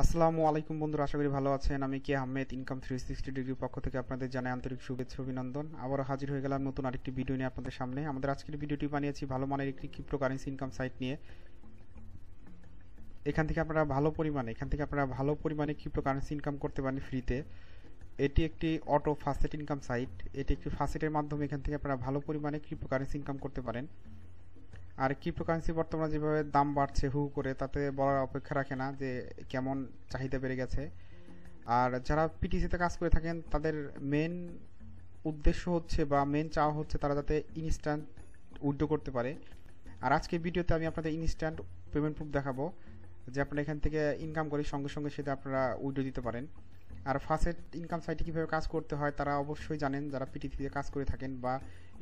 আসসালামু আলাইকুম বন্ধুরা, আশা করি ভালো আছেন। আমি কে আহমেদ ইনকাম 360 ডিগ্রির পক্ষ থেকে আপনাদের জানাই আন্তরিক শুভেচ্ছা অভিনন্দন। আবারও হাজির হয়ে গেলাম নতুন আরেকটি ভিডিও নিয়ে আপনাদের সামনে। আমাদের আজকের ভিডিওটি বানিয়েছি ভালো মানের একটি ক্রিপ্টোকারেন্সি ইনকাম সাইট নিয়ে। এখান থেকে আপনারা ভালো পরিমাণে ক্রিপ্টোকারেন্সি ইনকাম করতে পারেন ফ্রিতে। এটি একটি অটো ফাসেট ইনকাম সাইট। এটি একটি ফাসেটের মাধ্যমে এখান থেকে আপনারা ভালো পরিমাণে ক্রিপ্টোকারেন্সি ইনকাম করতে পারেন। আর ক্রিপ্টোকারেন্সি বর্তমানে যেভাবে দাম বাড়ছে হু করে, তাতে বলার অপেক্ষা রাখে না যে কেমন চাহিদা বেড়ে গেছে। আর যারা পিটিসিতে কাজ করে থাকেন তাদের মেন উদ্দেশ্য হচ্ছে বা মেন চাওয়া হচ্ছে তারা যাতে ইনস্ট্যান্ট উইথড্র করতে পারে। আর আজকে ভিডিওতে আমি আপনাদের ইনস্ট্যান্ট পেমেন্ট প্রুফ দেখাবো যে আপনারা এখান থেকে ইনকাম করে সঙ্গে সঙ্গে সেটা আপনারা উইথড্র দিতে পারেন। আর ফাসেট ইনকাম সাইটে কীভাবে কাজ করতে হয় তারা অবশ্যই জানেন যারা পিটিসিতে কাজ করে থাকেন বা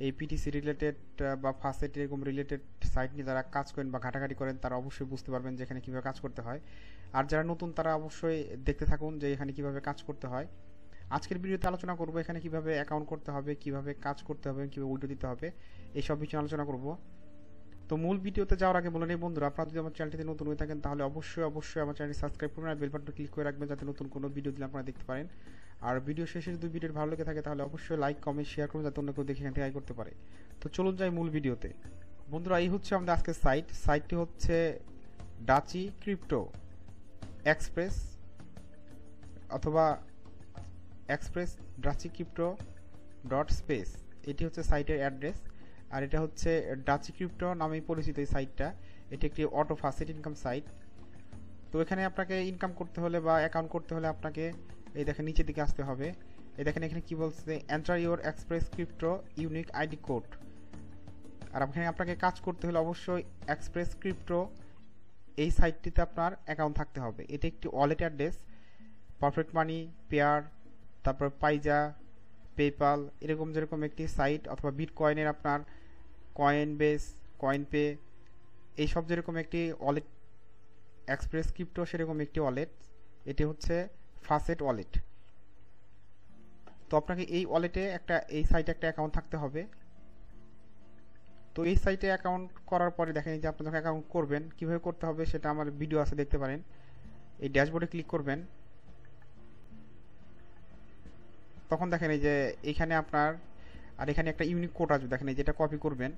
এই পিটিসি রিলেটেড বা ফাসেট এরকম রিলেটেড সাইট নিয়ে যারা কাজ করেন বা ঘাটাঘাটি করেন তারা অবশ্যই বুঝতে পারবেন যে এখানে কীভাবে কাজ করতে হয়। আর যারা নতুন তারা অবশ্যই দেখতে থাকুন যে এখানে কীভাবে কাজ করতে হয়। আজকের ভিডিওতে আলোচনা করব এখানে কীভাবে অ্যাকাউন্ট করতে হবে, কীভাবে কাজ করতে হবে, কীভাবে উইথড্র দিতে হবে, এইসব বিষয়ে আলোচনা করব। তো মূল ভিডিওতে যাওয়ার আগে বলে নেই বন্ধুরা, আপনারা যদি আমার চ্যানেলটিতে নতুন হয়ে থাকেন তাহলে অবশ্যই আমার চ্যানেলটি সাবস্ক্রাইব করবেন আর বেল বাটনটি ক্লিক করে রাখবেন যাতে নতুন কোনো ভিডিও দিলে আপনারা দেখতে পারেন। আর ভিডিও শেষে যদি ভিডিও ভালো লেগে থাকে তাহলে অবশ্যই লাইক কমেন্ট শেয়ার করুন যাতে অন্য কেউ দেখে এখান থেকে আয় করতে পারে। তো চলুন যাই মূল ভিডিওতে। বন্ধুরা, এই হচ্ছে আমাদের আজকের সাইটটি হচ্ছে ডাচি ক্রিপ্টো এক্সপ্রেস অথবা express duchy crypto dot space, এটি হচ্ছে সাইটের অ্যাড্রেস। আর এটা হচ্ছে ডাচি ক্রিপ্টো নামেই পরিচিত এই সাইটটা। এটি একটি অটো ফাসেট ইনকাম সাইট। তো এখানে আপনাকে ইনকাম করতে হলে বা অ্যাকাউন্ট করতে হলে আপনাকে এই দেখেন নিচের দিকে আসতে হবে। এই দেখেন এখানে কি বলছে, enter your express crypto unique ID code. আর এখানে আপনাকে কাজ করতে হলে অবশ্যই এক্সপ্রেস ক্রিপ্টো এই সাইটটিতে আপনার অ্যাকাউন্ট থাকতে হবে। এটি একটি ওয়ালেট অ্যাড্রেস, পারফেক্ট মানি, পেয়ার, তারপর পাইজা, পেপাল এরকম যেরকম একটি সাইট, অথবা বিটকয়েনের আপনার কয়েন বেস, কয়েন পে, এইসব যেরকম একটি ওয়ালেট এক্সপ্রেস ক্রিপ্টো সেরকম একটি ওয়ালেট। এটি হচ্ছে ফাসেট ওয়ালেট। তো আপনাকে এই সাইটে একটা অ্যাকাউন্ট থাকতে হবে। তো এই সাইটে অ্যাকাউন্ট করার পরে দেখেন যে আপনি যখন অ্যাকাউন্ট করবেন কীভাবে করতে হবে সেটা আমার ভিডিও আছে, দেখতে পারেন। এই ড্যাশবোর্ডে ক্লিক করবেন, তখন দেখেন এই যে এইখানে আপনার আর এখানে একটা ইউনিক কোড আসবে, দেখেন এই যেটা কপি করবেন।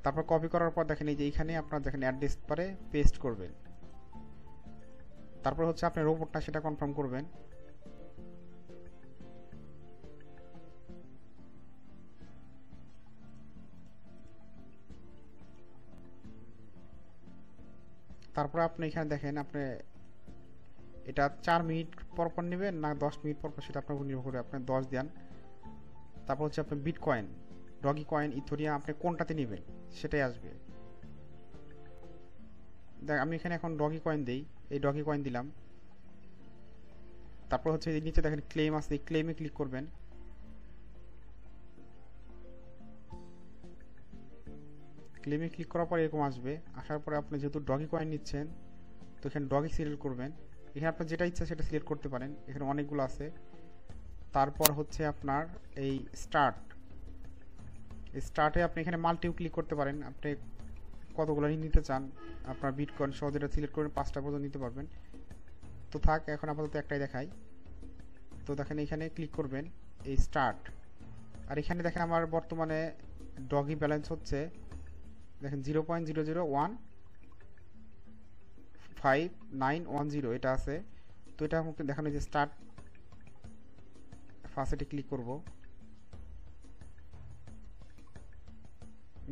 তারপর কপি করার পর দেখেন এই যে এইখানে আপনার দেখেন অ্যাড্রেস পারে পেস্ট করবেন। তারপর হচ্ছে আপনি রোবটটা সেটা কনফার্ম করবেন। তারপর আপনি এখানে দেখেন আপনি এটা 4 মিনিট পর পর নেবেন না 10 মিনিট পর পর সেটা আপনার উপর নির্ভর করে, আপনি 10 দেন। তারপর হচ্ছে আপনি বিটকয়েন, ডগি কয়েন, ইথোরিয়াম আপনি কোনটাতে নেবেন সেটাই আসবে। দেখ আমি এখানে এখন ডগি কয়েন দিই, এই ডগি কয়েন দিলাম। তারপর হচ্ছে এই নিচে দেখেন ক্লেম আছে, এই ক্লেমে ক্লিক করবেন। ক্লেমে ক্লিক করার পর এরকম আসবে। আসার পরে আপনি যেহেতু ডগি কয়েন নিচ্ছেন তো এখানে ডগি সিলেক্ট করবেন। এখানে আপনার যেটা ইচ্ছা সেটা সিলেক্ট করতে পারেন, এখানে অনেকগুলো আছে। তারপর হচ্ছে আপনার এই স্টার্টে আপনি এখানে মাল্টিও ক্লিক করতে পারেন, আপনি কতগুলো নিতে চান আপনার বিটকয়েন সহ যেটা সিলেক্ট করে 5টা পর্যন্ত নিতে পারবেন। তো থাক, এখন আপাতত একটাই দেখাই। তো দেখেন এখানে ক্লিক করবেন এই স্টার্ট। আর এখানে দেখেন আমার বর্তমানে ডগি ব্যালেন্স হচ্ছে দেখেন 0.0015910 এটা আছে। তো এটা আমাকে দেখানো যে স্টার্ট ফার্স্টে ক্লিক করব।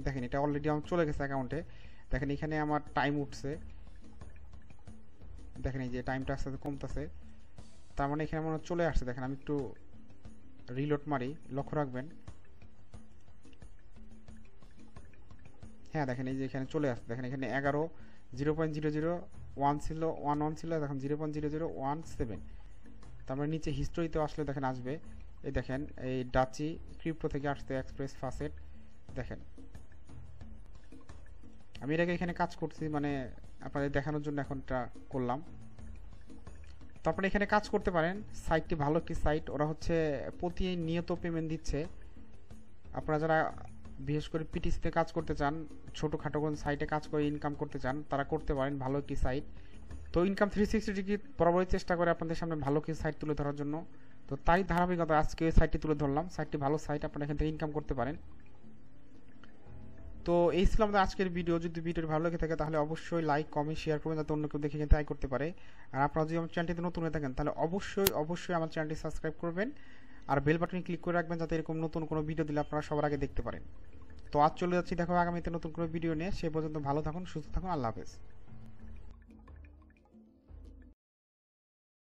দেখেন এটা অলরেডি আমার চলে গেছে অ্যাকাউন্টে। দেখেন এখানে আমার টাইম উঠছে, দেখেন এই যে টাইমটা আস্তে আস্তে কমতেছে। তার মানে এখানে মনে চলে আসছে। দেখেন আমি একটু রিলোড মারি, লক্ষ্য রাখবেন। হ্যাঁ দেখেন এই যে এখানে চলে আসছে। দেখেন এখানে 0.0001 ছিল, 11 ছিল, দেখেন 0.0017। তারপরে নিচে হিস্টোরিতেও আসলে দেখেন আসবে। এই দেখেন এই ডাচি ক্রিপ্টো থেকে আসছে এক্সপ্রেস ফাসেট। দেখেন আমি এটাকে এখানে কাজ করছি, মানে আপনাদের দেখানোর জন্য এখনটা করলাম। তো আপনি এখানে কাজ করতে পারেন। সাইটটি ভালো একটি সাইট, ওরা হচ্ছে প্রতিনিয়ত পেমেন্ট দিচ্ছে। আপনারা যারা বিশেষ করে পিটিসিতে কাজ করতে চান, ছোটোখাটো কোন সাইটে কাজ করে ইনকাম করতে চান, তারা করতে পারেন। ভালো একটি সাইট। তো ইনকাম 360 ডিগ্রি বরাবরই চেষ্টা করে আপনাদের সামনে ভালো কিছু সাইট তুলে ধরার জন্য। তো তাই ধারাবাহিকতা আজকে এই সাইটটি তুলে ধরলাম। সাইটটি ভালো সাইট, আপনারা এখান থেকে ইনকাম করতে পারেন। তো এই ছিল আমাদের আজকের ভিডিও। যদি ভিডিওটি ভালো লেগে থাকে তাহলে অবশ্যই লাইক কমেন্ট শেয়ার করবেন, যাতে অন্য কেউ দেখে কিন্তু ট্রাই করতে পারে। আর আপনারা যদি আমার চ্যানেলটিতে নতুন হয়ে থাকেন তাহলে অবশ্যই আমার চ্যানেলটি সাবস্ক্রাইব করবেন আর বেল বাটনে ক্লিক করে রাখবেন, যাতে এরকম নতুন কোনো ভিডিও দিলে আপনারা সবার আগে দেখতে পারেন। তো আজ চলে যাচ্ছি, দেখো আগামীতে নতুন কোনো ভিডিও নিয়ে। সে পর্যন্ত ভালো থাকুন, সুস্থ থাকুন, আল্লাহ হাফেজ।